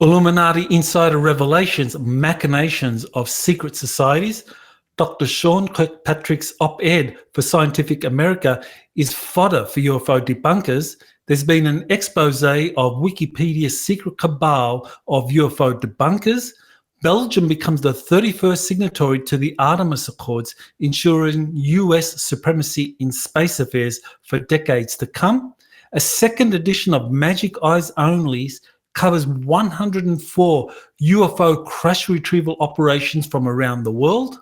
Illuminati Insider Revelations, Machinations of Secret Societies. Dr. Sean Kirkpatrick's op-ed for Scientific America is fodder for UFO debunkers. There's been an expose of Wikipedia's secret cabal of UFO debunkers. Belgium becomes the 31st signatory to the Artemis Accords, ensuring US supremacy in space affairs for decades to come. A second edition of Majic Eyes Only's covers 104 UFO crash retrieval operations from around the world.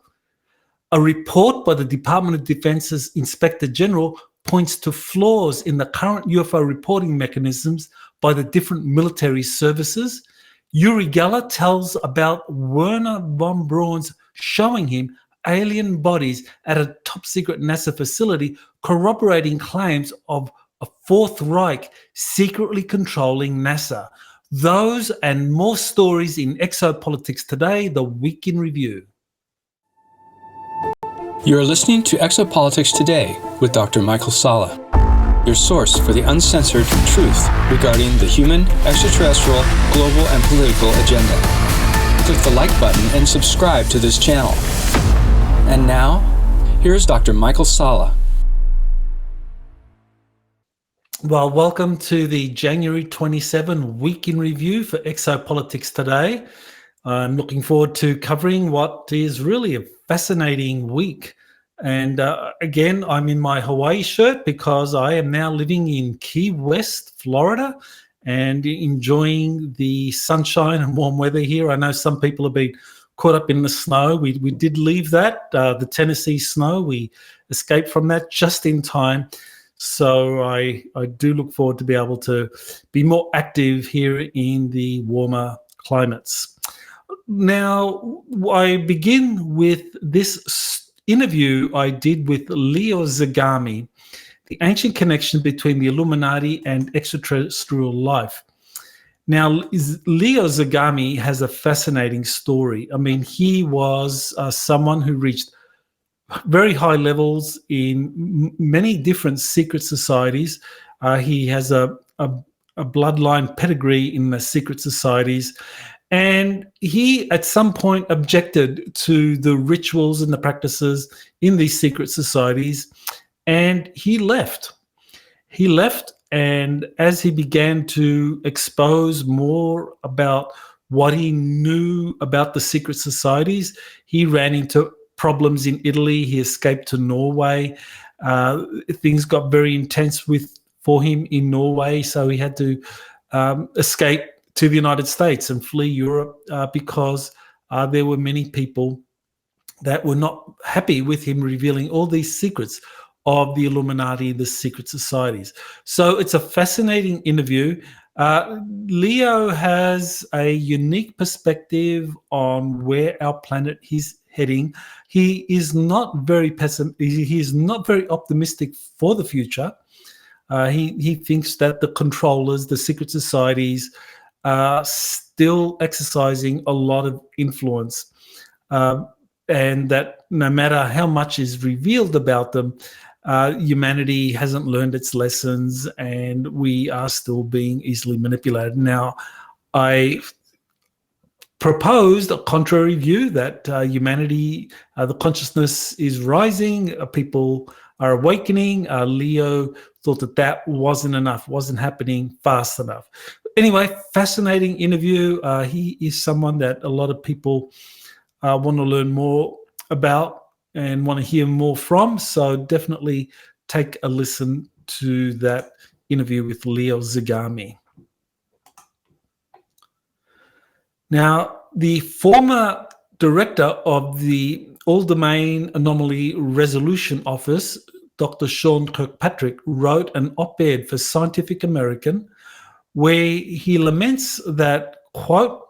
A report by the Department of Defense's Inspector General points to flaws in the current UFO reporting mechanisms by the different military services. Uri Geller tells about Werner von Braun's showing him alien bodies at a top-secret NASA facility, corroborating claims of a Fourth Reich secretly controlling NASA. Those and more stories in Exopolitics today, the week in review. You're listening to Exopolitics Today with Dr. Michael Salla, your source for the uncensored truth regarding the human, extraterrestrial, global, and political agenda. Click the like button and subscribe to this channel. And now, here's Dr. Michael Salla. Well, welcome to the January 27 week in review for Exopolitics Today. I'm looking forward to covering what is really a fascinating week. And again, I'm in my Hawaii shirt because I am now living in Key West, Florida, and enjoying the sunshine and warm weather here. I know some people have been caught up in the snow. We did leave that, the Tennessee snow. We escaped from that just in time. So I do look forward to be able to be more active here in the warmer climates. Now, I begin with this interview I did with Leo Zagami, the ancient connection between the Illuminati and extraterrestrial life. Now, Leo Zagami has a fascinating story. I mean, he was someone who reached very high levels in many different secret societies. He has a bloodline pedigree in the secret societies. And he, at some point, objected to the rituals and the practices in these secret societies, and he left. He left, and as he began to expose more about what he knew about the secret societies, he ran into problems in Italy. He escaped to Norway. Things got very intense for him in Norway, so he had to escape to the United States and flee Europe because there were many people that were not happy with him revealing all these secrets of the Illuminati, the secret societies. So it's a fascinating interview. Leo has a unique perspective on where our planet is heading. He is not very he is not very optimistic for the future. He thinks that the controllers, the secret societies, are still exercising a lot of influence, and that no matter how much is revealed about them, humanity hasn't learned its lessons, and we are still being easily manipulated. Now, I proposed a contrary view that humanity, the consciousness is rising, people are awakening. Leo thought that wasn't enough, wasn't happening fast enough. Anyway, fascinating interview. He is someone that a lot of people want to learn more about and want to hear more from. So definitely take a listen to that interview with Leo Zagami. Now, the former director of the All-Domain Anomaly Resolution Office, Dr. Sean Kirkpatrick, wrote an op-ed for Scientific American where he laments that, quote,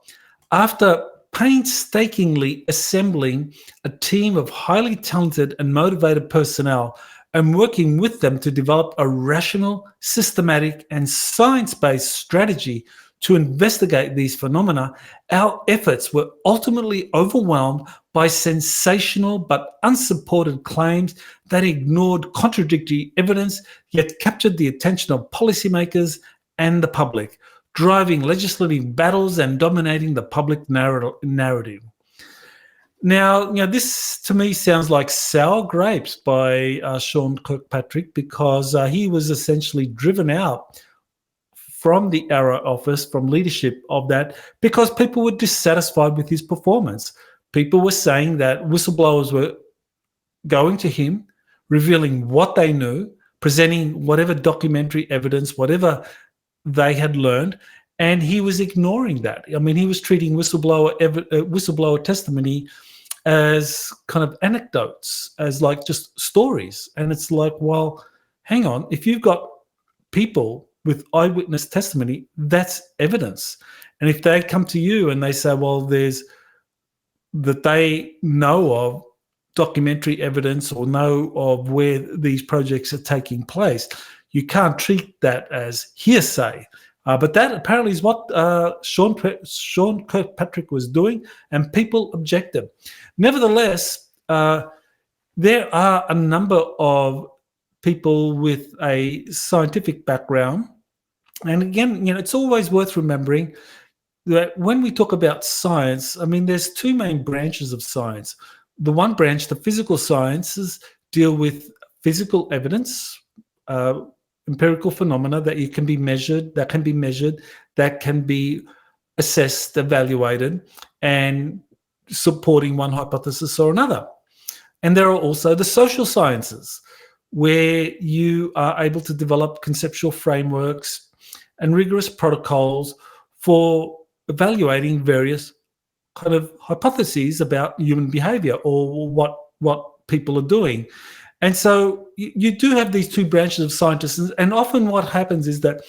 after painstakingly assembling a team of highly talented and motivated personnel and working with them to develop a rational, systematic, and science-based strategy to investigate these phenomena, our efforts were ultimately overwhelmed by sensational but unsupported claims that ignored contradictory evidence, yet captured the attention of policymakers and the public. driving legislative battles and dominating the public narrative. Now, this to me sounds like sour grapes by Sean Kirkpatrick, because he was essentially driven out from the ARA office, from leadership of that, because people were dissatisfied with his performance. People were saying that whistleblowers were going to him, revealing what they knew, presenting whatever documentary evidence, whatever they had learned, and he was ignoring that. I mean, he was treating whistleblower testimony as kind of anecdotes, as like just stories. And it's like, well, hang on, if you've got people with eyewitness testimony, that's evidence. And if they come to you and they say, well, there's that they know of documentary evidence or know of where these projects are taking place, you can't treat that as hearsay. But that apparently is what Sean Kirkpatrick was doing, and people objected. Nevertheless, there are a number of people with a scientific background. And again, it's always worth remembering that when we talk about science, I mean, there's two main branches of science. The one branch, the physical sciences, deal with physical evidence, empirical phenomena that can be measured, that can be assessed, evaluated, and supporting one hypothesis or another. And there are also the social sciences, where you are able to develop conceptual frameworks and rigorous protocols for evaluating various kind of hypotheses about human behavior or what people are doing. And so you do have these two branches of scientists, and often what happens is that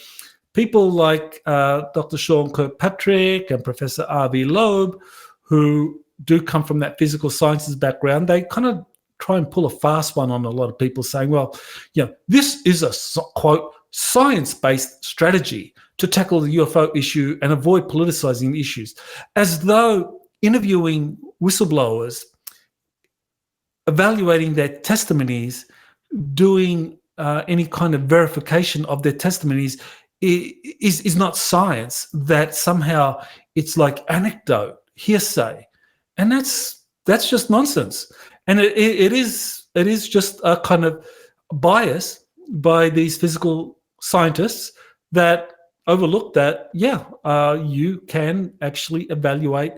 people like Dr. Sean Kirkpatrick and Professor R.V. Loeb, who do come from that physical sciences background, they kind of try and pull a fast one on a lot of people, saying, well, this is a, quote, science-based strategy to tackle the UFO issue and avoid politicizing issues, as though interviewing whistleblowers, evaluating their testimonies, doing any kind of verification of their testimonies is not science, that somehow it's like anecdote, hearsay. And that's just nonsense. And it is just a kind of bias by these physical scientists that overlook that, you can actually evaluate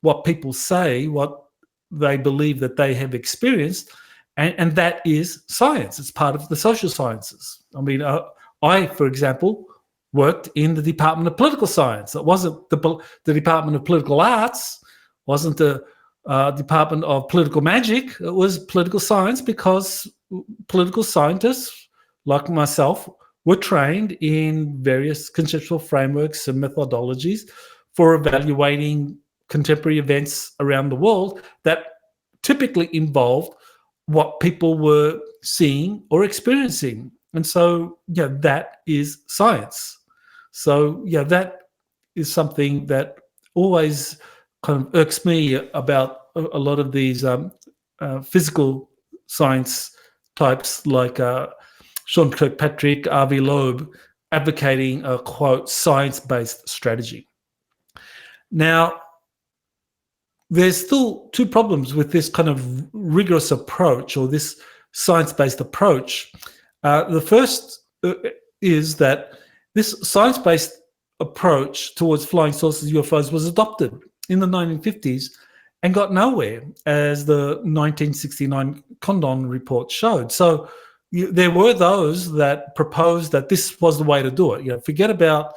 what people say, what they believe that they have experienced, and that is science. It's part of the social sciences. I mean, I, for example, worked in the Department of Political Science. It wasn't the Department of Political Arts, wasn't the Department of Political Magic. It was political science, because political scientists like myself were trained in various conceptual frameworks and methodologies for evaluating contemporary events around the world that typically involved what people were seeing or experiencing. And so, that is science. So, that is something that always kind of irks me about a lot of these physical science types like Sean Kirkpatrick, R.V. Loeb, advocating a, quote, science-based strategy. Now, there's still two problems with this kind of rigorous approach, or this science-based approach. The first is that this science-based approach towards flying saucers, UFOs, was adopted in the 1950s and got nowhere, as the 1969 Condon report showed. So there were those that proposed that this was the way to do it. Forget about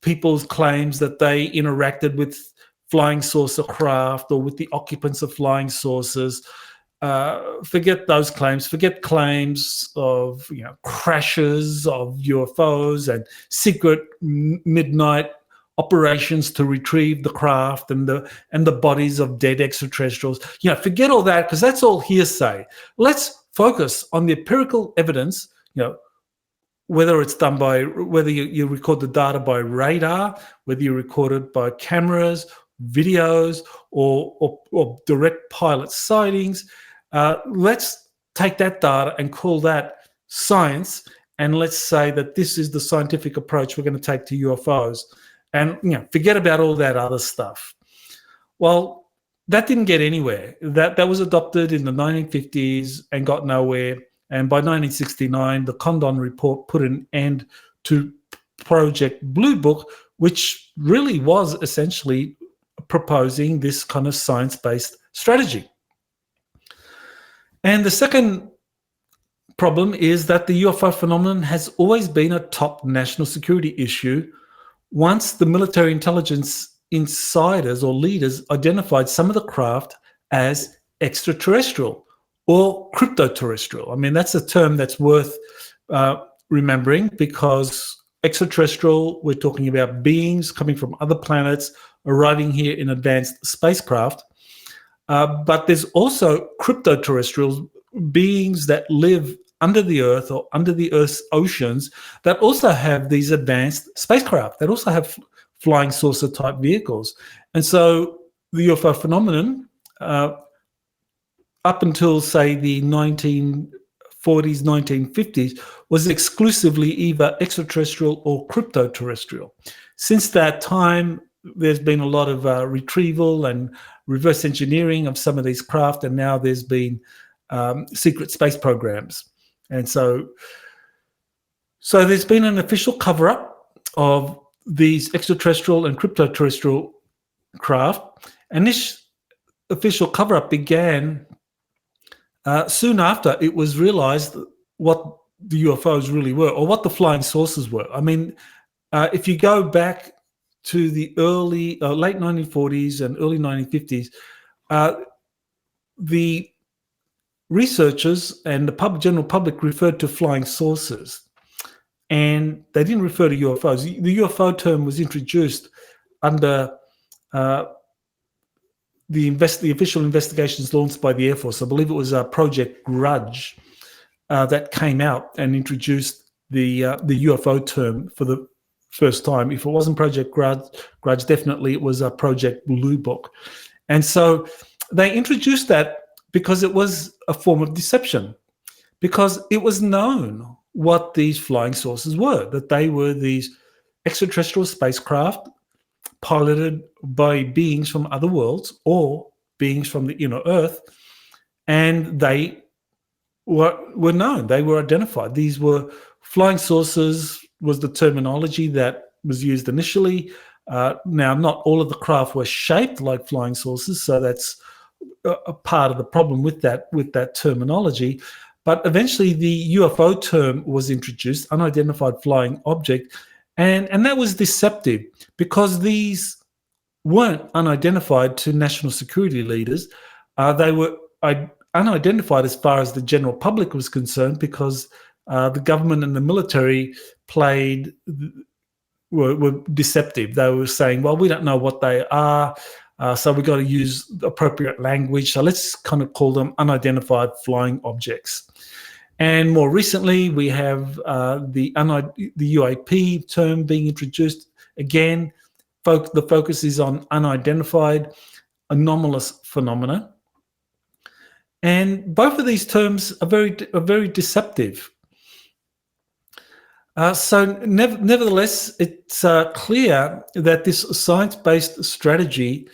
people's claims that they interacted with flying saucer craft or with the occupants of flying saucers. Forget those claims. Forget claims of crashes of UFOs and secret midnight operations to retrieve the craft and the bodies of dead extraterrestrials. Forget all that, because that's all hearsay. Let's focus on the empirical evidence. Whether it's done by, whether you record the data by radar, whether you record it by cameras, videos, or direct pilot sightings. Let's take that data and call that science, and let's say that this is the scientific approach we're going to take to UFOs, and forget about all that other stuff. Well, that didn't get anywhere. That was adopted in the 1950s and got nowhere. And by 1969, the Condon Report put an end to Project Blue Book, which really was essentially proposing this kind of science-based strategy. And the second problem is that the UFO phenomenon has always been a top national security issue once the military intelligence insiders or leaders identified some of the craft as extraterrestrial or cryptoterrestrial. I mean, that's a term that's worth remembering, because extraterrestrial, we're talking about beings coming from other planets, arriving here in advanced spacecraft. But there's also cryptoterrestrial beings that live under the Earth or under the Earth's oceans that also have these advanced spacecraft, that also have flying saucer type vehicles. And so the UFO phenomenon, up until, say, the 1940s, 1950s, was exclusively either extraterrestrial or cryptoterrestrial. Since that time, there's been a lot of retrieval and reverse engineering of some of these craft, and now there's been secret space programs. And so there's been an official cover-up of these extraterrestrial and cryptoterrestrial craft, and this official cover-up began soon after it was realized what the UFOs really were, or what the flying saucers were. I mean, if you go back to the late 1940s and early 1950s, the researchers and the general public referred to flying saucers, and they didn't refer to UFOs. The UFO term was introduced under the official investigations launched by the Air Force. I believe it was Project Grudge that came out and introduced the UFO term for the first time. If it wasn't Project Grudge, definitely it was Project Blue Book. And so they introduced that because it was a form of deception, because it was known what these flying saucers were, that they were these extraterrestrial spacecraft piloted by beings from other worlds or beings from the inner Earth, and they were known, they were identified. These were flying saucers, was the terminology that was used initially. Now, not all of the craft were shaped like flying saucers, so that's a part of the problem with that terminology. But eventually the UFO term was introduced, unidentified flying object, and that was deceptive, because these weren't unidentified to national security leaders. They were unidentified as far as the general public was concerned, because the government and the military were deceptive. They were saying, well, we don't know what they are, so we've got to use appropriate language. So let's kind of call them unidentified flying objects. And more recently, we have the UAP term being introduced. Again, the focus is on unidentified anomalous phenomena. And both of these terms are very deceptive. So nevertheless, it's clear that this science-based strategy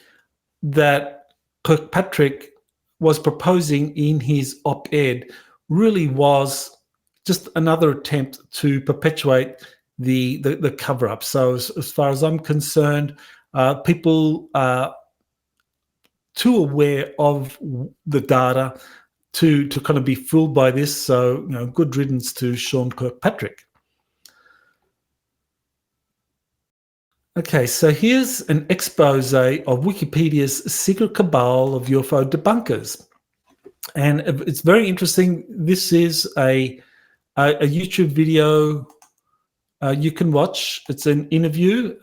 that Kirkpatrick was proposing in his op-ed really was just another attempt to perpetuate the cover-up. So as far as I'm concerned, people are too aware of the data to kind of be fooled by this. So, good riddance to Sean Kirkpatrick. Okay, so here's an expose of Wikipedia's secret cabal of UFO debunkers. And it's very interesting. This is a YouTube video you can watch. It's an interview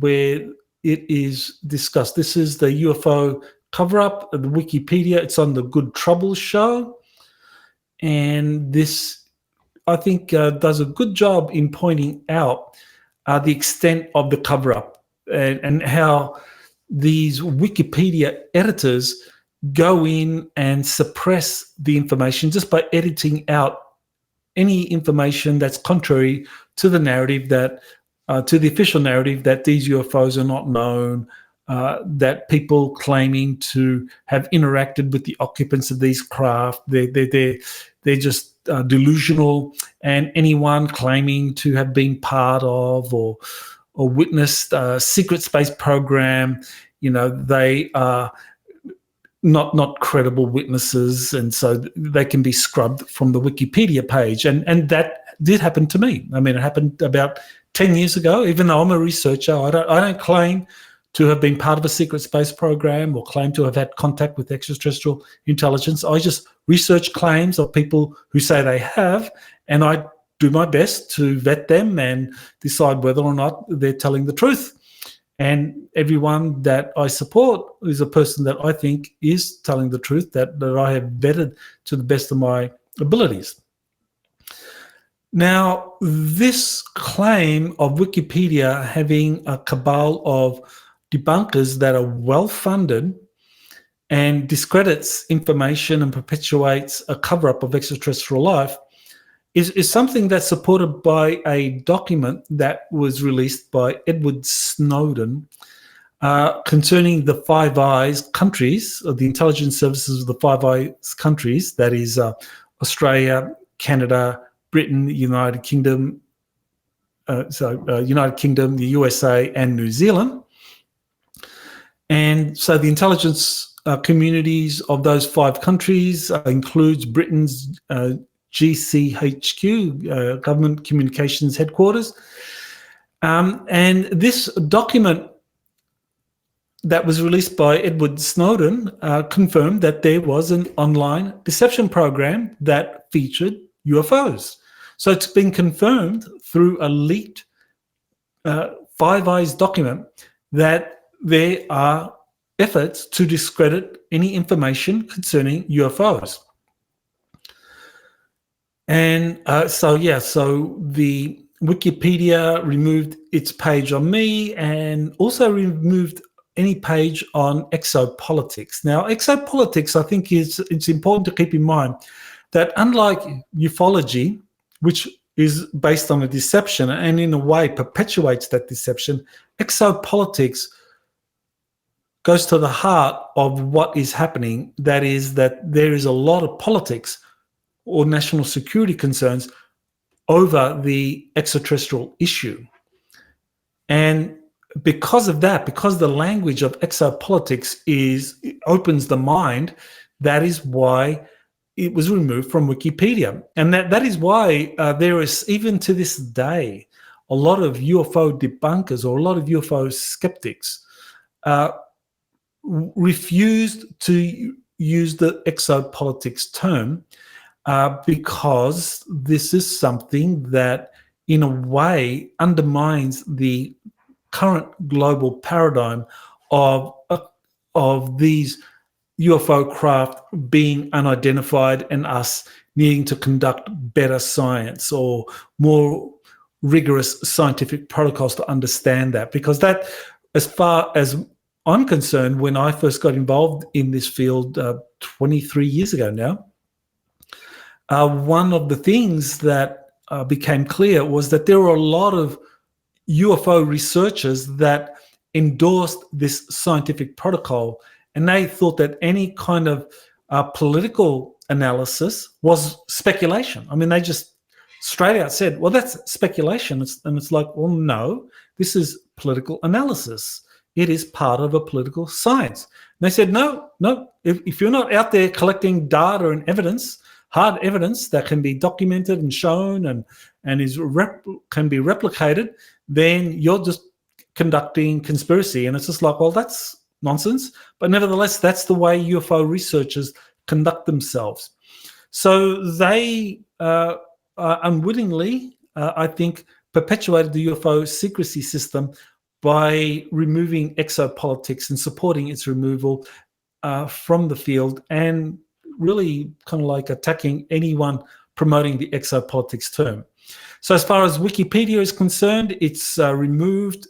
where it is discussed. This is the UFO cover-up of the Wikipedia. It's on the Good Trouble show. And this, I think, does a good job in pointing out the extent of the cover-up and how these Wikipedia editors go in and suppress the information just by editing out any information that's contrary to the narrative that, to the official narrative that these UFOs are not known, that people claiming to have interacted with the occupants of these craft, they're just delusional, and anyone claiming to have been part of or witnessed a secret space program, they are not credible witnesses, and so they can be scrubbed from the Wikipedia page. And that did happen to me. I mean, it happened about 10 years ago. Even though I'm a researcher, I don't claim to have been part of a secret space program or claim to have had contact with extraterrestrial intelligence. I just research claims of people who say they have, and I do my best to vet them and decide whether or not they're telling the truth. And everyone that I support is a person that I think is telling the truth, that I have vetted to the best of my abilities. Now, this claim of Wikipedia having a cabal of debunkers that are well-funded and discredits information and perpetuates a cover-up of extraterrestrial life is something that's supported by a document that was released by Edward Snowden concerning the Five Eyes countries, or the intelligence services of the Five Eyes countries, that is Australia, Canada, Britain, United Kingdom, the USA, and New Zealand. And so the intelligence communities of those five countries includes Britain's GCHQ, Government Communications Headquarters. And this document that was released by Edward Snowden confirmed that there was an online deception program that featured UFOs. So it's been confirmed through a leaked Five Eyes document that there are efforts to discredit any information concerning UFOs. And so the Wikipedia removed its page on me and also removed any page on Exopolitics. Now, Exopolitics, I think it's important to keep in mind that unlike ufology, which is based on a deception and in a way perpetuates that deception, Exopolitics goes to the heart of what is happening. That is that there is a lot of politics or national security concerns over the extraterrestrial issue. And because of that, because the language of exopolitics opens the mind, that is why it was removed from Wikipedia. And that is why there is, even to this day, a lot of UFO debunkers or a lot of UFO skeptics refused to use the exopolitics term because this is something that, in a way, undermines the current global paradigm of these UFO craft being unidentified and us needing to conduct better science or more rigorous scientific protocols to understand that. Because that, as far as I'm concerned, when I first got involved in this field 23 years ago now, one of the things that became clear was that there were a lot of UFO researchers that endorsed this scientific protocol, and they thought that any kind of political analysis was speculation. I mean, they just straight out said, well, that's speculation. And it's like, well, no, this is political analysis. It is part of a political science. And they said, no, if you're not out there collecting data and evidence, hard evidence that can be documented and shown and can be replicated, then you're just conducting conspiracy. And it's just like, well, that's nonsense. But nevertheless, that's the way UFO researchers conduct themselves. So they unwittingly, I think, perpetuated the UFO secrecy system by removing exopolitics and supporting its removal from the field, and really kind of like attacking anyone promoting the exopolitics term. So as far as Wikipedia is concerned, it's removed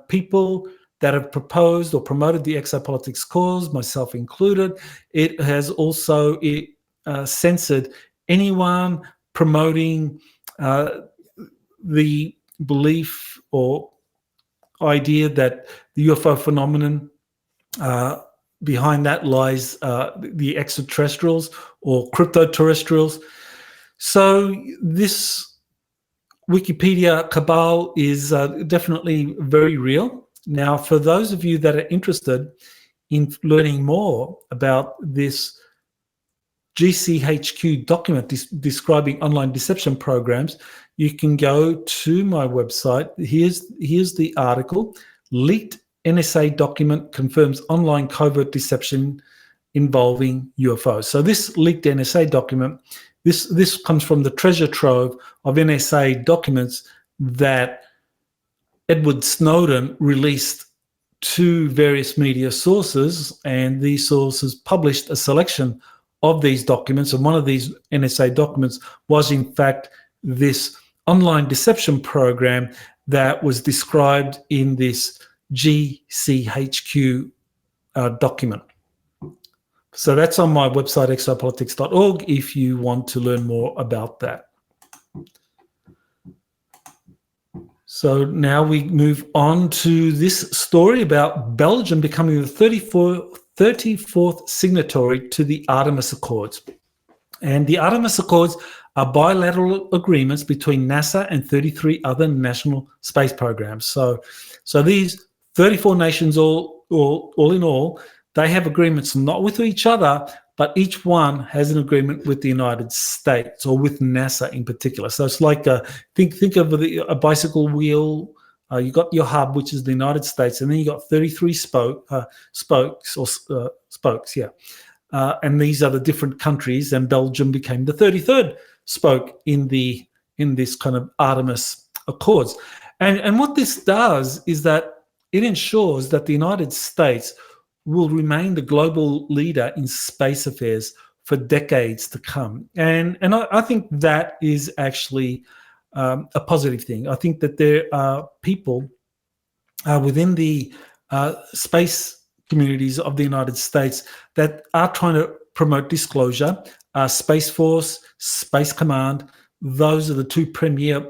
people that have proposed or promoted the exopolitics cause, myself included. It has also censored anyone promoting the belief or idea that the UFO phenomenon, behind that lies the extraterrestrials or crypto-terrestrials. So this Wikipedia cabal is definitely very real. Now, for those of you that are interested in learning more about this GCHQ document describing online deception programs, you can go to my website. Here's the article. Leaked NSA document confirms online covert deception involving UFOs. So this leaked NSA document, this comes from the treasure trove of NSA documents that Edward Snowden released to various media sources, and these sources published a selection of these documents, and one of these NSA documents was in fact this online deception program that was described in this GCHQ document. So that's on my website, exopolitics.org, if you want to learn more about that. So now we move on to this story about Belgium becoming the 34th signatory to the Artemis Accords. And the Artemis Accords are bilateral agreements between NASA and 33 other national space programs. So these 34 nations, all in all, they have agreements not with each other, but each one has an agreement with the United States or with NASA in particular. So it's like think of a bicycle wheel. You got your hub, which is the United States, and then you got 33 spokes. And these are the different countries, and Belgium became the 33rd spoke in this kind of Artemis Accords. And what this does is that it ensures that the United States will remain the global leader in space affairs for decades to come. And I think that is actually a positive thing. I think that there are people within the space communities of the United States that are trying to promote disclosure. Space Force, Space Command, those are the two premier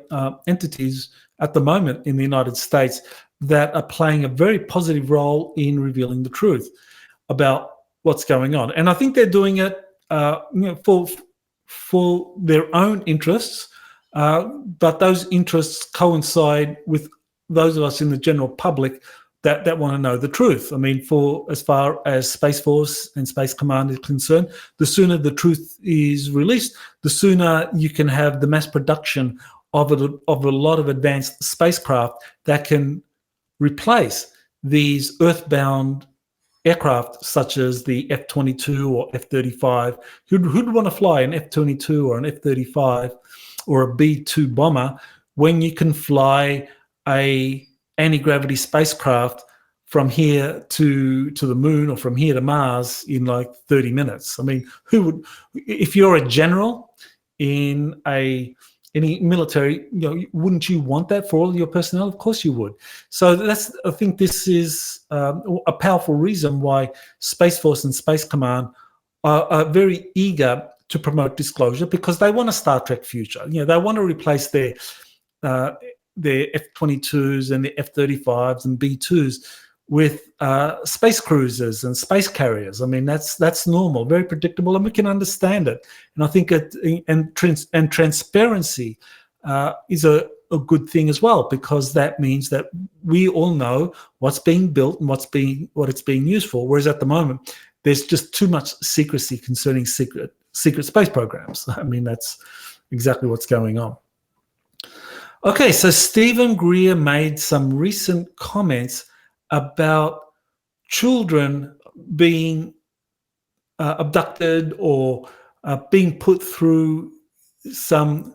entities at the moment in the United States that are playing a very positive role in revealing the truth about what's going on. And I think they're doing it for their own interests, but those interests coincide with those of us in the general public that want to know the truth. I mean, for as far as Space Force and Space Command is concerned, the sooner the truth is released, the sooner you can have the mass production of a lot of advanced spacecraft that can replace these earthbound aircraft such as the F-22 or F-35. Who'd want to fly an F-22 or an F-35 or a B-2 bomber when you can fly a anti-gravity spacecraft from here to the moon or from here to Mars in like 30 minutes? I mean, who would, if you're a general in any military, wouldn't you want that for all your personnel? Of course you would. So I think this is a powerful reason why Space Force and Space Command are very eager to promote disclosure, because they want a Star Trek future. They want to replace their F-22s and the F-35s and B-2s with space cruisers and space carriers. I mean, that's normal, very predictable, and we can understand it. And I think transparency is a good thing as well, because that means that we all know what's being built and what it's being used for. Whereas at the moment, there's just too much secrecy concerning secret space programs. I mean, that's exactly what's going on. Okay, so Steven Greer made some recent comments about children being abducted or being put through some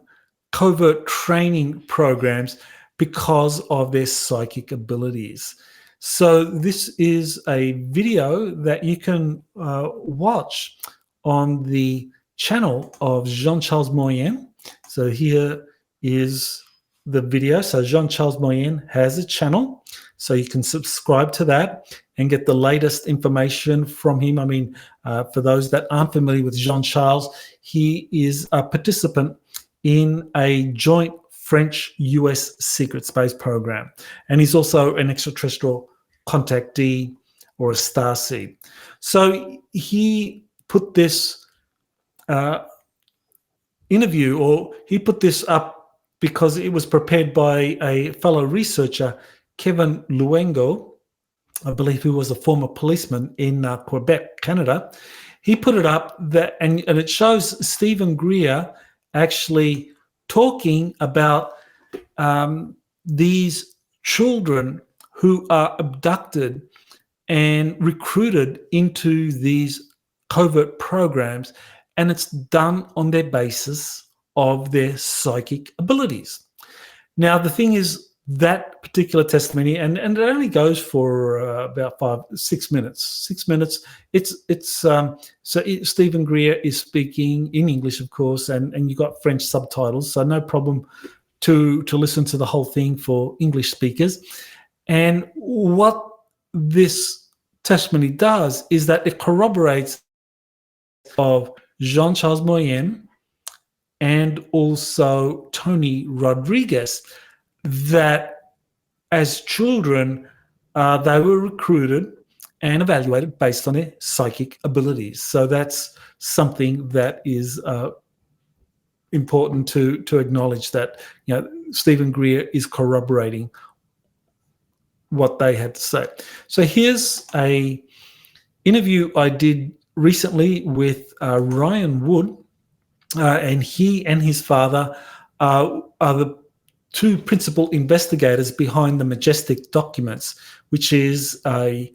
covert training programs because of their psychic abilities. So this is a video that you can watch on the channel of Jean-Charles Moyen. So here is the video. So Jean-Charles Moyen has a channel, so you can subscribe to that and get the latest information from him. I mean, for those that aren't familiar with Jean-Charles, he is a participant in a joint French-US secret space program. And he's also an extraterrestrial contactee or a starseed. So he put this interview, or he put this up because it was prepared by a fellow researcher, Kevin Luengo, I believe, who was a former policeman in Quebec, Canada. He put it up that, and it shows Steven Greer actually talking about these children who are abducted and recruited into these covert programs, and it's done on their basis of their psychic abilities. Now, the thing is, that particular testimony, and it only goes for about 6 minutes. 6 minutes. So Steven Greer is speaking in English, of course, and you got French subtitles, so no problem to listen to the whole thing for English speakers. And what this testimony does is that it corroborates of Jean-Charles Moyen and also Tony Rodrigues, that as children, they were recruited and evaluated based on their psychic abilities. So that's something that is important to acknowledge, that Steven Greer is corroborating what they had to say. So here's a interview I did recently with Ryan Wood, and he and his father are the two principal investigators behind the Majestic documents, which is a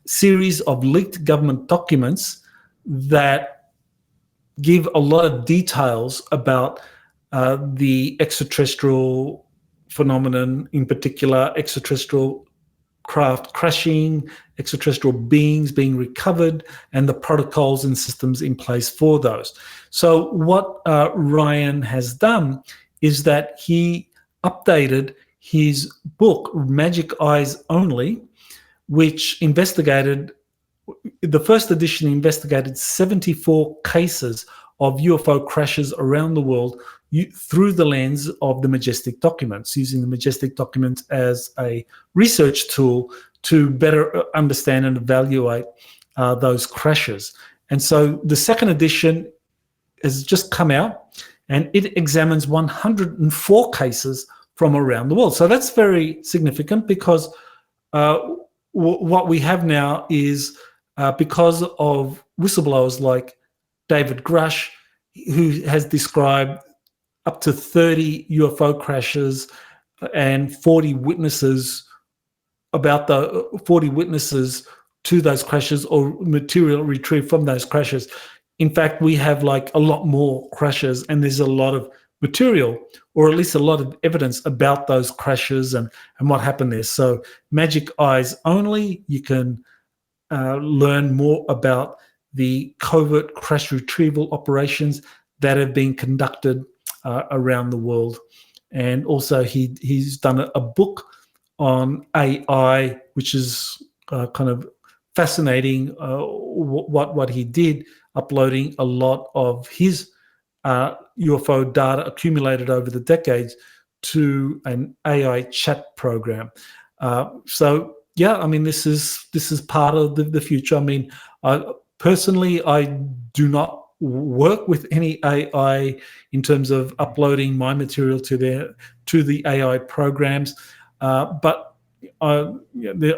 series of leaked government documents that give a lot of details about the extraterrestrial phenomenon, in particular extraterrestrial craft crashing, extraterrestrial beings being recovered, and the protocols and systems in place for those. So what Ryan has done is that he updated his book, Magic Eyes Only, which investigated, the first edition investigated 74 cases of UFO crashes around the world through the lens of the Majestic documents, using the Majestic documents as a research tool to better understand and evaluate those crashes. And so the second edition has just come out, and it examines 104 cases from around the world. So that's very significant, because what we have now is because of whistleblowers like David Grush, who has described up to 30 UFO crashes and 40 witnesses to those crashes, or material retrieved from those crashes. In fact, we have like a lot more crashes, and there's a lot of material, or at least a lot of evidence about those crashes and what happened there. So Magic Eyes Only, you can learn more about the covert crash retrieval operations that have been conducted around the world. And also he's done a book on AI, which is kind of fascinating, what he did, uploading a lot of his UFO data accumulated over the decades to an AI chat program. So yeah, I mean, this is part of the future. I mean, personally, I do not work with any AI in terms of uploading my material to the AI programs, but I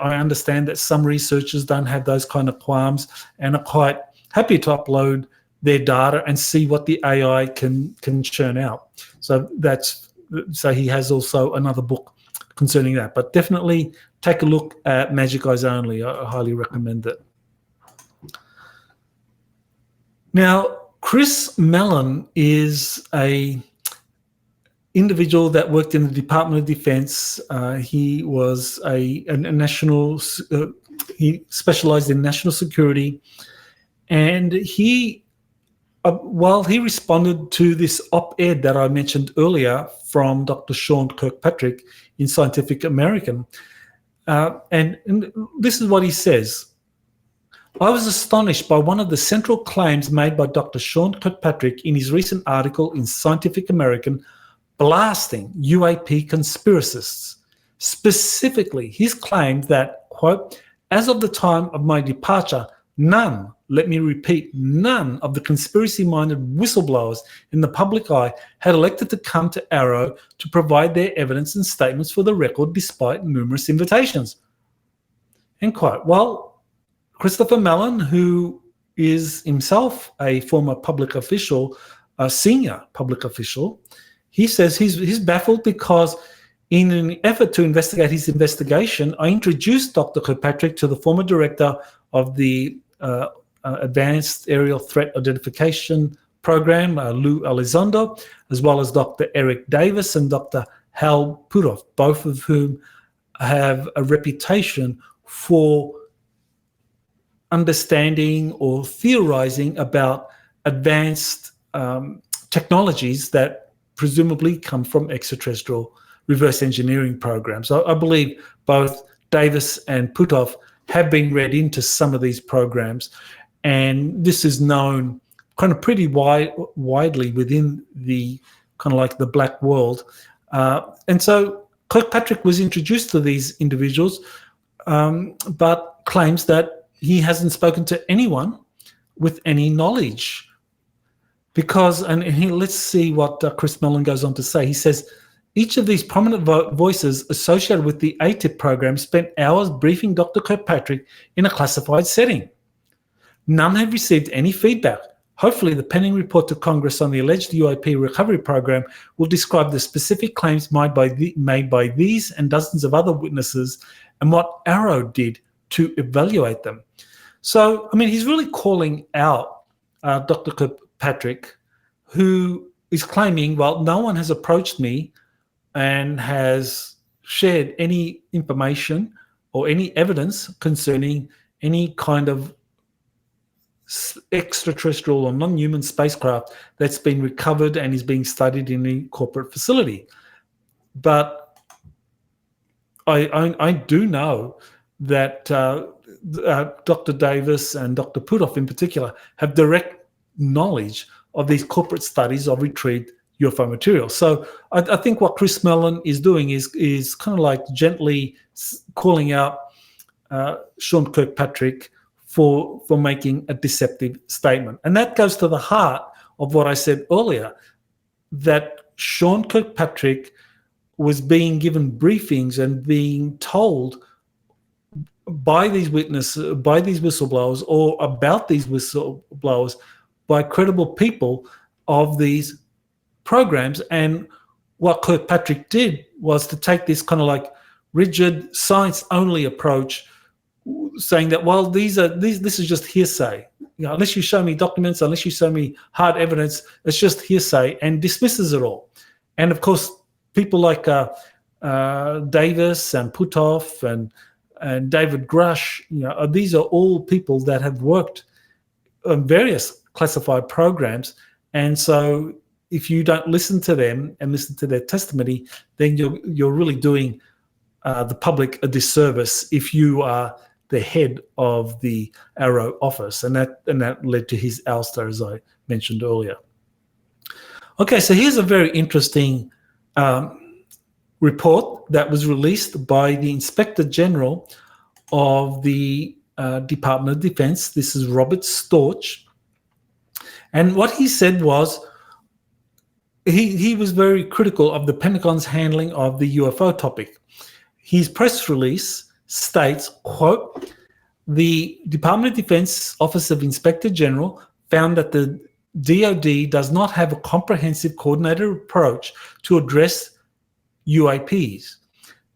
understand that some researchers don't have those kind of qualms and are quite happy to upload their data and see what the AI can churn out. So he has also another book concerning that. But definitely take a look at Magic Eyes Only. I highly recommend it. Now, Chris Mellon is a individual that worked in the Department of Defense. He was a national. He specialized in national security, and while he responded to this op-ed that I mentioned earlier from Dr. Sean Kirkpatrick in Scientific American, and this is what he says. I was astonished by one of the central claims made by Dr. Sean Kirkpatrick in his recent article in Scientific American, blasting UAP conspiracists. Specifically, his claim that, quote, as of the time of my departure, none, let me repeat, none of the conspiracy-minded whistleblowers in the public eye had elected to come to Arrow to provide their evidence and statements for the record despite numerous invitations. End quote. Well, Christopher Mellon, who is himself a former public official, a senior public official, he says he's baffled because in an effort to investigate his investigation, I introduced Dr. Kirkpatrick to the former director of the Advanced Aerial Threat Identification Program, Lou Elizondo, as well as Dr. Eric Davis and Dr. Hal Puthoff, both of whom have a reputation for understanding or theorizing about advanced technologies that presumably come from extraterrestrial reverse engineering programs. I believe both Davis and Puthoff have been read into some of these programs, and this is known kind of pretty widely within the kind of like the black world. And so Kirkpatrick was introduced to these individuals, but claims that he hasn't spoken to anyone with any knowledge. Because, let's see what Chris Mellon goes on to say. He says, each of these prominent voices associated with the ATIP program spent hours briefing Dr. Kirkpatrick in a classified setting. None have received any feedback. Hopefully, the pending report to Congress on the alleged UAP recovery program will describe the specific claims made by these and dozens of other witnesses and what Arrow did to evaluate them. So, he's really calling out Dr. Kirkpatrick, who is claiming, well, no one has approached me and has shared any information or any evidence concerning any kind of extraterrestrial or non-human spacecraft that's been recovered and is being studied in a corporate facility. But I do know that Dr. Davis and Dr. Puthoff in particular have direct knowledge of these corporate studies of retrieved UFO material. So I think what Chris Mellon is doing is kind of like gently calling out Sean Kirkpatrick for making a deceptive statement. And that goes to the heart of what I said earlier, that Sean Kirkpatrick was being given briefings and being told by these witnesses, by these whistleblowers, or about these whistleblowers by credible people of these programs. And what Kirkpatrick did was to take this kind of like rigid science-only approach, saying that, well, this is just hearsay. Unless you show me documents, unless you show me hard evidence, it's just hearsay, and dismisses it all. And of course, people like Davis and Puthoff and David Grush, these are all people that have worked on various classified programs. And so if you don't listen to them and listen to their testimony, then you're really doing the public a disservice if you are the head of the Arrow office, and that led to his ouster, as I mentioned earlier. Okay, so here's a very interesting report that was released by the Inspector General of the Department of Defense. This is Robert Storch, and what he said was he was very critical of the Pentagon's handling of the UFO topic. His press release states, quote, the Department of Defense Office of Inspector General found that the DoD does not have a comprehensive coordinated approach to address UAPs.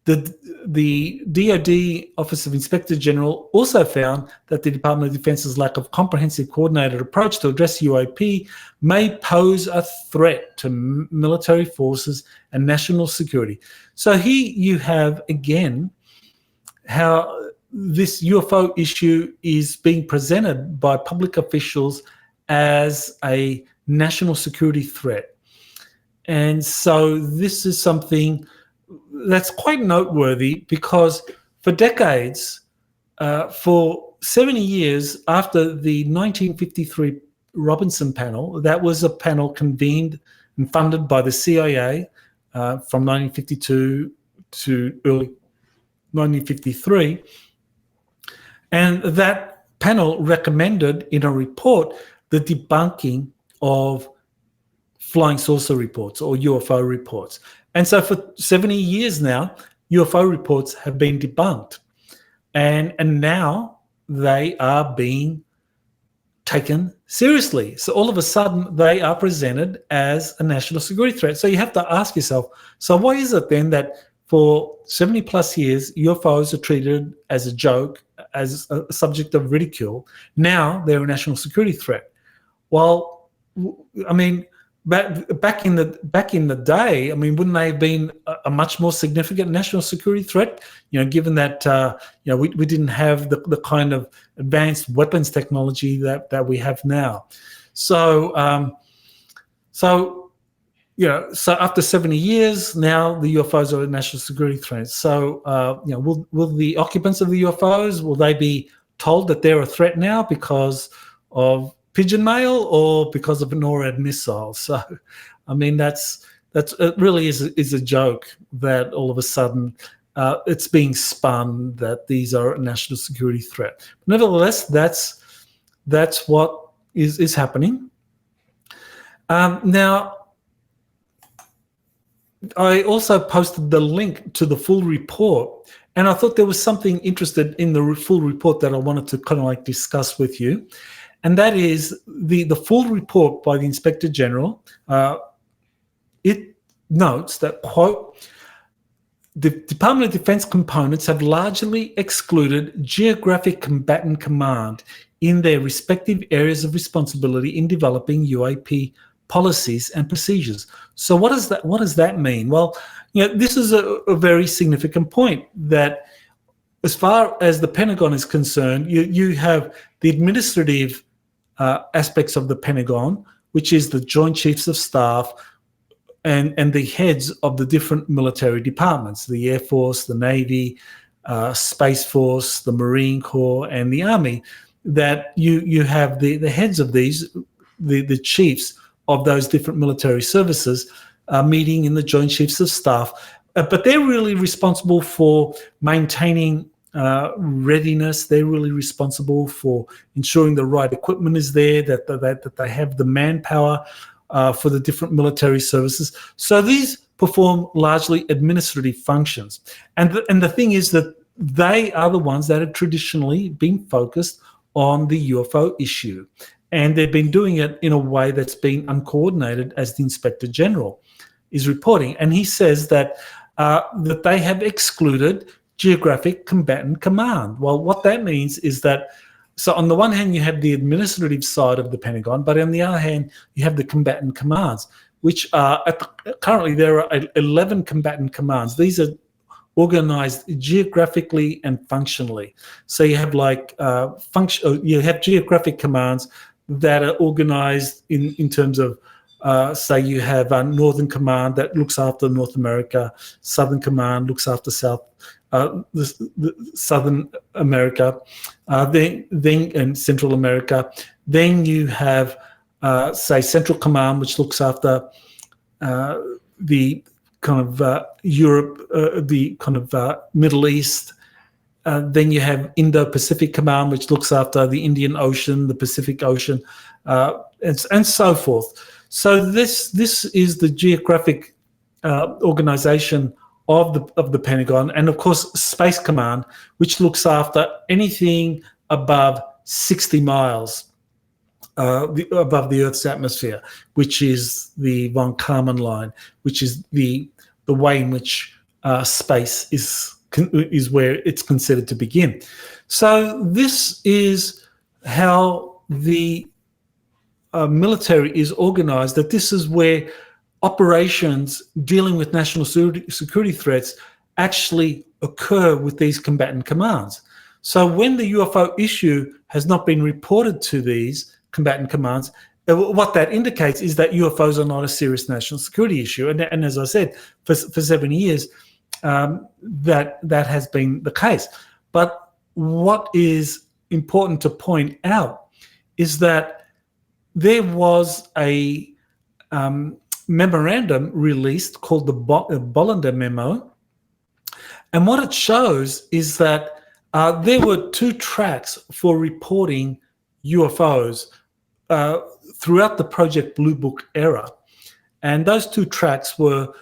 The DoD Office of Inspector General also found that the Department of Defense's lack of comprehensive coordinated approach to address UAP may pose a threat to military forces and national security. So here you have, again, how this UFO issue is being presented by public officials as a national security threat. And so this is something that's quite noteworthy, because for decades, for 70 years after the 1953 Robinson panel, that was a panel convened and funded by the CIA from 1952 to early 1953. And that panel recommended in a report the debunking of flying saucer reports or UFO reports. And so for 70 years now, UFO reports have been debunked. And now they are being taken seriously. So all of a sudden, they are presented as a national security threat. So you have to ask yourself, so why is it then that for 70 plus years, UFOs are treated as a joke, as a subject of ridicule? Now they're a national security threat. Well, I mean, back in the day, I mean, wouldn't they have been a much more significant national security threat? Given that we didn't have the kind of advanced weapons technology that we have now. So after 70 years, now the UFOs are a national security threat. So will the occupants of the UFOs, will they be told that they're a threat now because of pigeon mail or because of a NORAD missile? So, I mean, that's it really is a joke that all of a sudden it's being spun that these are a national security threat. Nevertheless, that's what is happening. Now, I also posted the link to the full report, and I thought there was something interesting in the full report that I wanted to kind of discuss with you. And that is the full report by the Inspector General. It notes that, quote, the Department of Defense components have largely excluded geographic combatant command in their respective areas of responsibility in developing UAP policies and procedures. So what does that mean? Well, this is a very significant point, that as far as the Pentagon is concerned, you have the administrative aspects of the Pentagon, which is the Joint Chiefs of Staff and the heads of the different military departments, the Air Force, the Navy, Space Force, the Marine Corps, and the Army, that you have the heads of these, the chiefs of those different military services meeting in the Joint Chiefs of Staff. But they're really responsible for maintaining readiness. They're really responsible for ensuring the right equipment is there, that they have the manpower for the different military services. So these perform largely administrative functions. And the thing is that they are the ones that have traditionally been focused on the UFO issue. And they've been doing it in a way that's been uncoordinated, as the Inspector General is reporting. And he says that they have excluded geographic combatant command. Well, what that means is that, so on the one hand, you have the administrative side of the Pentagon, but on the other hand, you have the combatant commands, which are, currently there are 11 combatant commands. These are organized geographically and functionally. So you have you have geographic commands that are organized in terms of, say you have a Northern Command that looks after North America, Southern Command looks after the Southern America, then and Central America. Then you have, say, Central Command, which looks after the kind of Europe, the kind of Middle East. Then you have Indo-Pacific Command, which looks after the Indian Ocean, the Pacific Ocean, and so forth. So this is the geographic organization of the Pentagon, and of course Space Command, which looks after anything above 60 miles above the Earth's atmosphere, which is the von Karman line, which is the way in which space is where it's considered to begin. So this is how the military is organized, that this is where operations dealing with national security threats actually occur with these combatant commands. So when the UFO issue has not been reported to these combatant commands, what that indicates is that UFOs are not a serious national security issue. And as I said, for 7 years, that has been the case. But what is important to point out is that there was a memorandum released called the Bollinger Memo. And what it shows is that there were 2 tracks for reporting UFOs throughout the Project Blue Book era. And those 2 tracks were,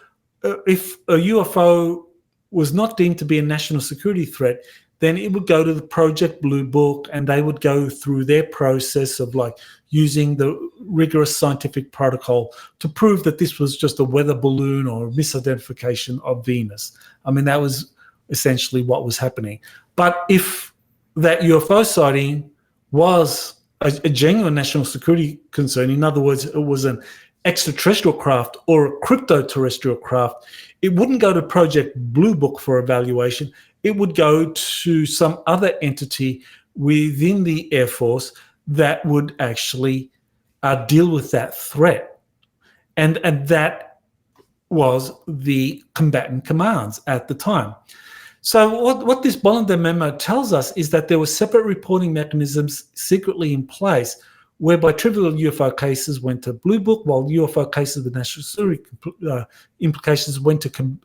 if a UFO was not deemed to be a national security threat, then it would go to the Project Blue Book, and they would go through their process of like using the rigorous scientific protocol to prove that this was just a weather balloon or a misidentification of Venus. I mean, that was essentially what was happening. But if that UFO sighting was a genuine national security concern, in other words, it was an extraterrestrial craft or a crypto-terrestrial craft, it wouldn't go to Project Blue Book for evaluation. It would go to some other entity within the Air Force that would actually deal with that threat. And that was the combatant commands at the time. So what this Bollinger Memo tells us is that there were separate reporting mechanisms secretly in place whereby trivial UFO cases went to Blue Book, while UFO cases with national security implications went to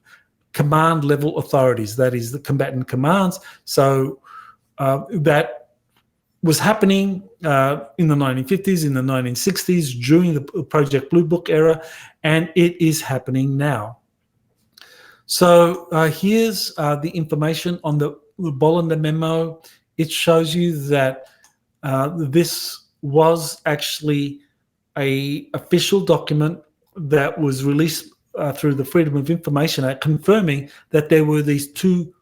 command level authorities, that is the combatant commands. So that was happening in the 1950s, in the 1960s, during the Project Blue Book era, and it is happening now. So here's the information on the Bollinger Memo. It shows you that this was actually an official document that was released through the Freedom of Information Act, confirming that there were these two,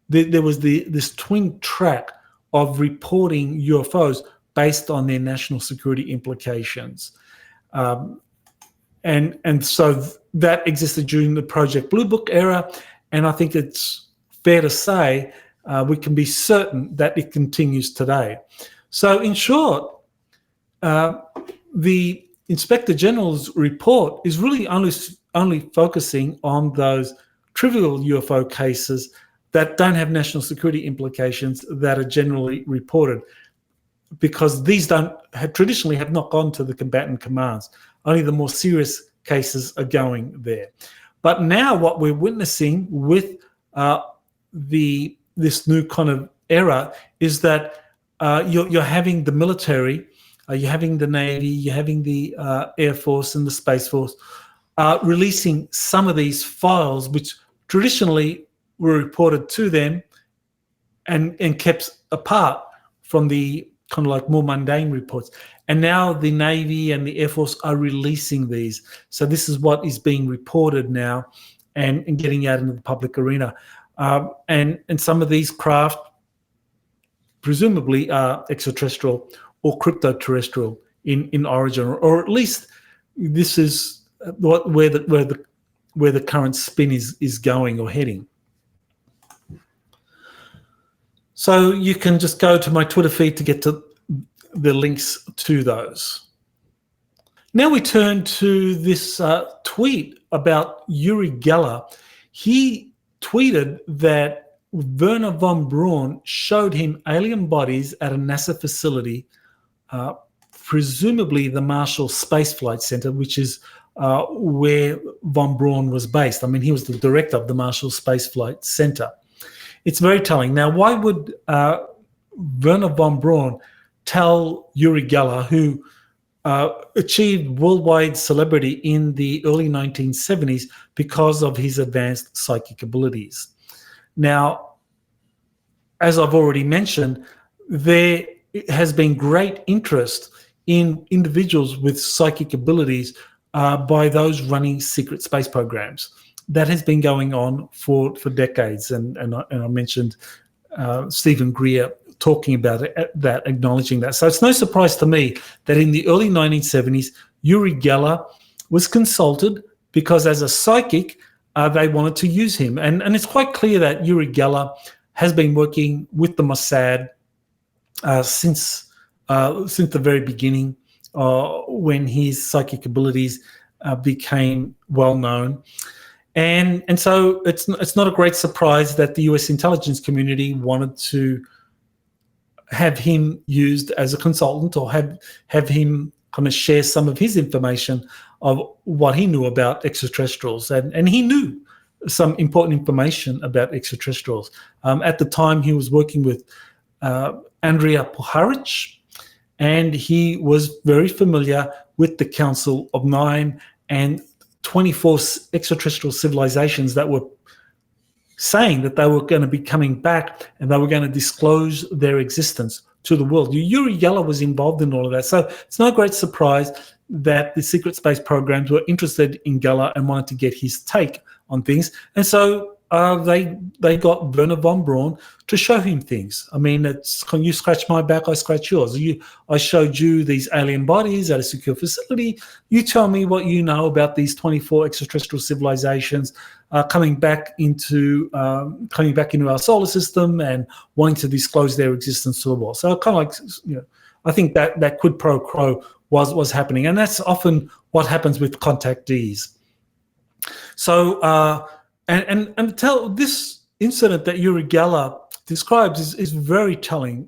there was this twin track of reporting UFOs based on their national security implications. And so that existed during the Project Blue Book era, and I think it's fair to say we can be certain that it continues today. So in short, the Inspector General's report is really only focusing on those trivial UFO cases that don't have national security implications that are generally reported, because these traditionally have not gone to the combatant commands. Only the more serious cases are going there. But now what we're witnessing with this new kind of era is that you're having the military, you're having the Navy, you're having the Air Force and the Space Force releasing some of these files which traditionally were reported to them and kept apart from the kind of like more mundane reports. And now the Navy and the Air Force are releasing these. So this is what is being reported now and getting out into the public arena. And some of these craft presumably are extraterrestrial or crypto-terrestrial in origin, or at least this is where the current spin is going or heading. So you can just go to my Twitter feed to get to the links to those. Now we turn to this tweet about Uri Geller. He tweeted that Werner von Braun showed him alien bodies at a NASA facility, presumably the Marshall Space Flight Center, which is where von Braun was based. I mean, he was the director of the Marshall Space Flight Center. It's very telling. Now, why would Werner von Braun tell Uri Geller, who achieved worldwide celebrity in the early 1970s because of his advanced psychic abilities? Now, as I've already mentioned, there has been great interest in individuals with psychic abilities by those running secret space programs. That has been going on for decades, and I mentioned Steven Greer talking about that, acknowledging that. So it's no surprise to me that in the early 1970s, Uri Geller was consulted because as a psychic, they wanted to use him. And it's quite clear that Uri Geller has been working with the Mossad since the very beginning, when his psychic abilities became well known. And so it's not a great surprise that the US intelligence community wanted to have him used as a consultant, or have him kind of share some of his information of what he knew about extraterrestrials. And he knew some important information about extraterrestrials. At the time, he was working with Andrea Puharich, and he was very familiar with the Council of Nine and 24 extraterrestrial civilizations that were saying that they were going to be coming back and they were going to disclose their existence to the world. Uri Geller was involved in all of that. So it's no great surprise that the secret space programs were interested in Geller and wanted to get his take on things. And so they got Werner von Braun to show him things. I mean, it's you scratch my back, I scratch yours. I showed you these alien bodies at a secure facility. You tell me what you know about these 24 extraterrestrial civilizations coming back into our solar system and wanting to disclose their existence to the world. So kind of like, I think that quid pro quo was happening, and that's often what happens with contactees. So. And this incident that Uri Geller describes is very telling.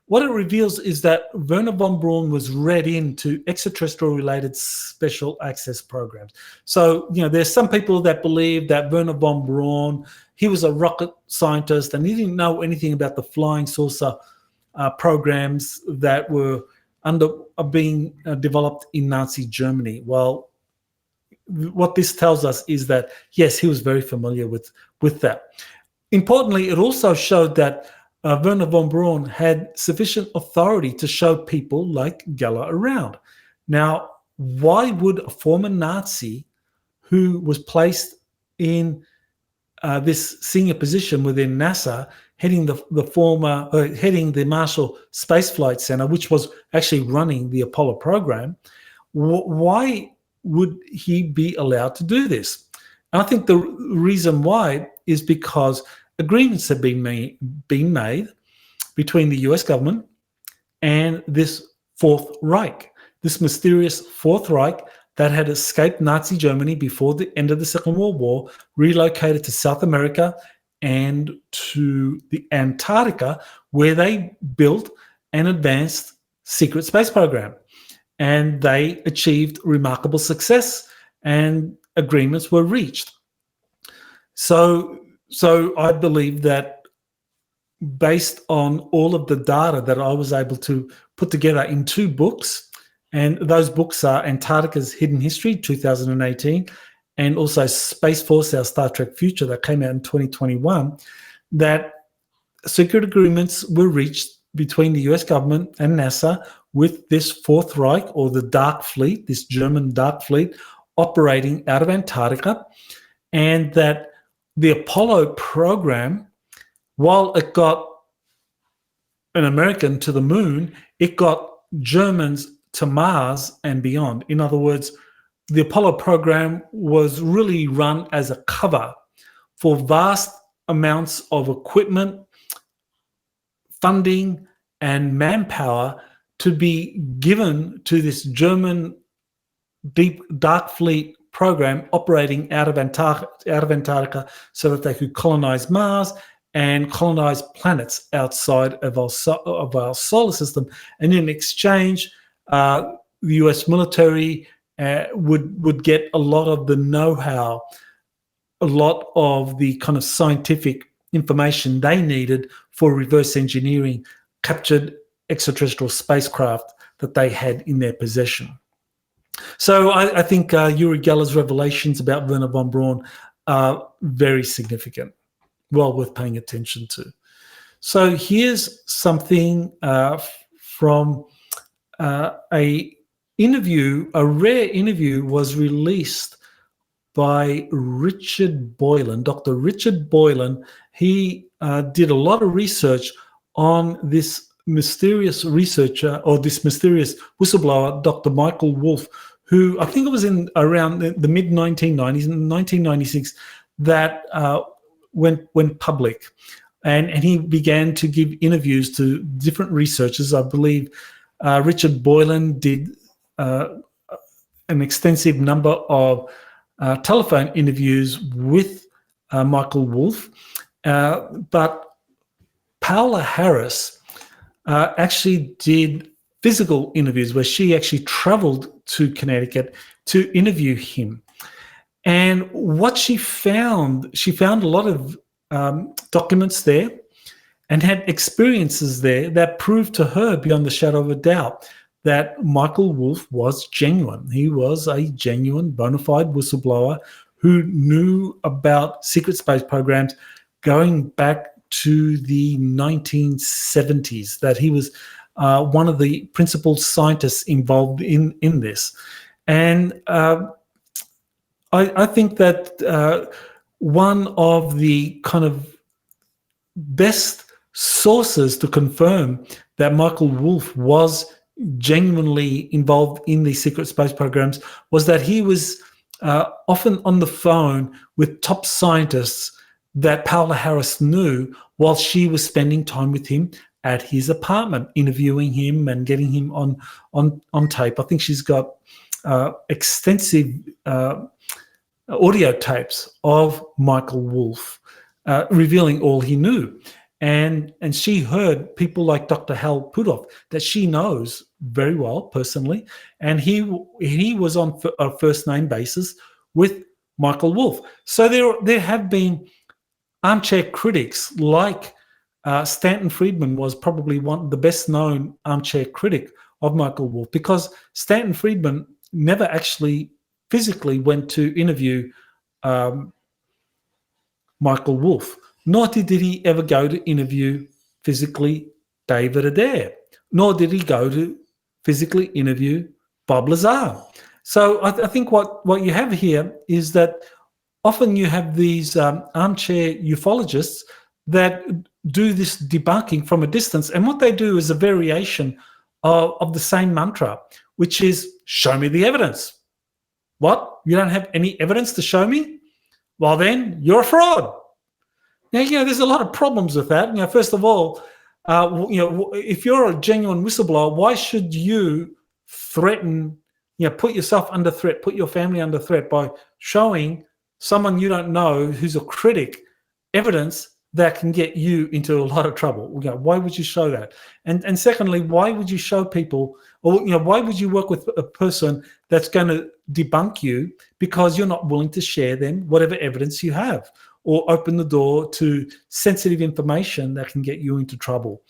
What it reveals is that Werner von Braun was read into extraterrestrial-related special access programs. So, there's some people that believe that Werner von Braun, he was a rocket scientist and he didn't know anything about the flying saucer programs that were being developed in Nazi Germany. Well, what this tells us is that, yes, he was very familiar with that. Importantly, it also showed that Werner von Braun had sufficient authority to show people like Geller around. Now, why would a former Nazi who was placed in this senior position within NASA, heading the Marshall Space Flight Center, which was actually running the Apollo program, why would he be allowed to do this? And I think the reason why is because agreements have been made between the US government and this Fourth Reich, this mysterious Fourth Reich that had escaped Nazi Germany before the end of the Second World War, relocated to South America and to the Antarctica, where they built an advanced secret space program. And they achieved remarkable success, and agreements were reached. So I believe that based on all of the data that I was able to put together in 2 books, and those books are Antarctica's Hidden History, 2018, and also Space Force, Our Star Trek Future, that came out in 2021, that secret agreements were reached between the US government and NASA with this Fourth Reich, or the Dark Fleet, this German Dark Fleet, operating out of Antarctica, and that the Apollo program, while it got an American to the moon, it got Germans to Mars and beyond. In other words, the Apollo program was really run as a cover for vast amounts of equipment, funding, and manpower to be given to this German deep dark fleet program operating out of Antarctica, so that they could colonize Mars and colonize planets outside of our solar system. And in exchange, the US military would get a lot of the know-how, a lot of the kind of scientific information they needed for reverse engineering captured extraterrestrial spacecraft that they had in their possession. So I think Uri Geller's revelations about Werner von Braun are very significant, well worth paying attention to. So here's something from a rare interview was released by Richard Boylan, Dr. Richard Boylan. He did a lot of research on this mysterious researcher, or this mysterious whistleblower, Dr. Michael Wolff, who I think it was in around the mid-1990s, in 1996, that went public. And he began to give interviews to different researchers. I believe Richard Boylan did an extensive number of telephone interviews with Michael Wolff. But Paola Harris actually did physical interviews where she actually traveled to Connecticut to interview him. And what she found a lot of documents there and had experiences there that proved to her beyond the shadow of a doubt that Michael Wolff was genuine. He was a genuine, bona fide whistleblower who knew about secret space programs going back to the 1970s, that he was one of the principal scientists involved in this. And I think that one of the kind of best sources to confirm that Michael Wolff was genuinely involved in these secret space programs was that he was often on the phone with top scientists that Paola Harris knew while she was spending time with him at his apartment, interviewing him and getting him on tape. I think she's got extensive audio tapes of Michael Wolff revealing all he knew. And she heard people like Dr. Hal Puthoff that she knows very well personally, and he was on a first name basis with Michael Wolff. So there have been armchair critics like Stanton Friedman was probably the best known armchair critic of Michael Wolff, because Stanton Friedman never actually physically went to interview Michael Wolff, nor did he ever go to interview physically David Adair, nor did he go to physically interview Bob Lazar. So I think what you have here is that often you have these armchair ufologists that do this debunking from a distance, and what they do is a variation of the same mantra, which is, show me the evidence. What? You don't have any evidence to show me? Well, then you're a fraud. Now, there's a lot of problems with that. First of all, if you're a genuine whistleblower, why should you threaten, put yourself under threat, put your family under threat by showing someone you don't know who's a critic evidence that can get you into a lot of trouble? Why would you show that? And secondly, why would you show people, or why would you work with a person that's going to debunk you because you're not willing to share them whatever evidence you have, or open the door to sensitive information that can get you into trouble?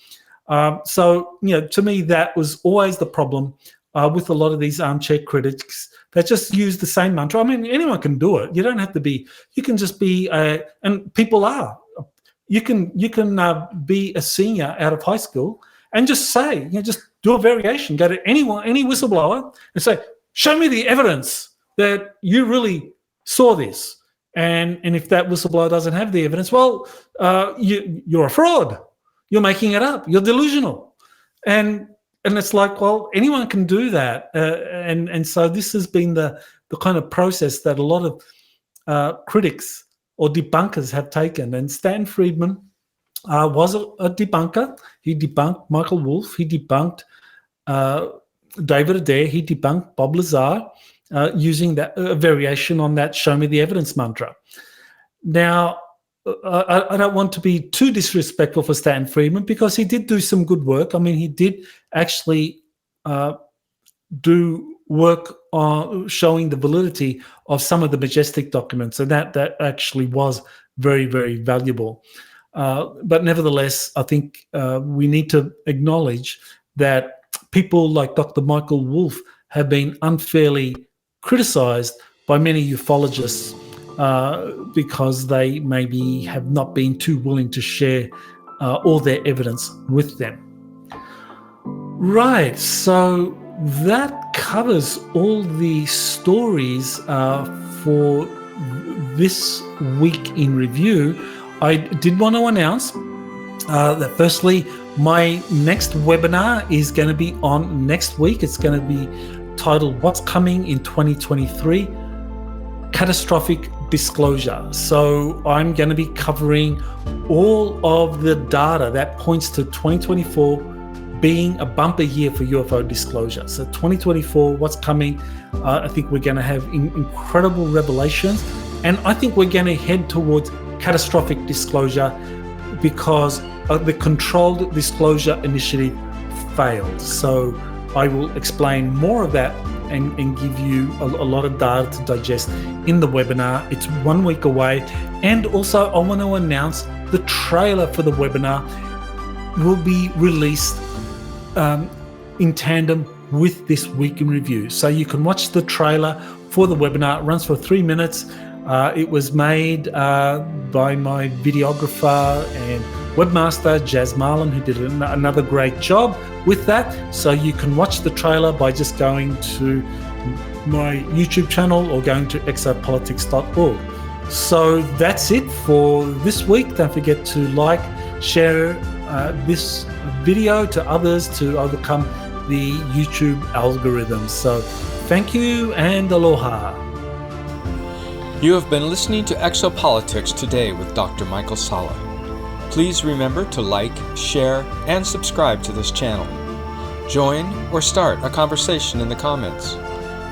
So to me, that was always the problem with a lot of these armchair critics that just use the same mantra. I mean, anyone can do it. You don't have to be. You can just be, and people are. You can be a senior out of high school and just say, just do a variation. Go to any whistleblower and say, show me the evidence that you really saw this. And if that whistleblower doesn't have the evidence, well, you're a fraud. You're making it up. You're delusional. And it's like, well, anyone can do that. And so this has been the kind of process that a lot of critics or debunkers have taken. And Stan Friedman was a debunker. He debunked Michael Wolff. He debunked David Adair. He debunked Bob Lazar, using that variation on that show me the evidence mantra. Now, I don't want to be too disrespectful for Stan Friedman, because he did do some good work. I mean, he did actually do work on showing the validity of some of the Majestic documents, and that actually was very, very valuable. But nevertheless, I think we need to acknowledge that people like Dr. Michael Wolff have been unfairly criticized by many ufologists because they maybe have not been too willing to share all their evidence with them. Right, so that covers all the stories for this week in review. I did want to announce that firstly, my next webinar is going to be on next week. It's going to be titled What's Coming in 2023? Catastrophic Disclosure. So I'm going to be covering all of the data that points to 2024 being a bumper year for UFO disclosure. So 2024, what's coming? I think we're going to have incredible revelations, and I think we're going to head towards catastrophic disclosure because the Controlled Disclosure Initiative failed. So I will explain more of that and give you a lot of data to digest in the webinar. It's 1 week away. And also I want to announce the trailer for the webinar will be released in tandem with this week in review. So you can watch the trailer for the webinar. It runs for 3 minutes. It was made by my videographer and webmaster, Jazz Mellon, who did another great job with that. So you can watch the trailer by just going to my YouTube channel or going to exopolitics.org. So that's it for this week. Don't forget to like, share this video to others to overcome the YouTube algorithm. So thank you and aloha. You have been listening to Exopolitics today with Dr. Michael Salla. Please remember to like, share, and subscribe to this channel. Join or start a conversation in the comments.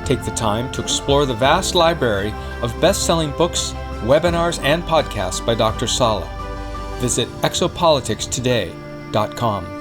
Take the time to explore the vast library of best-selling books, webinars, and podcasts by Dr. Salla. Visit exopoliticstoday.com.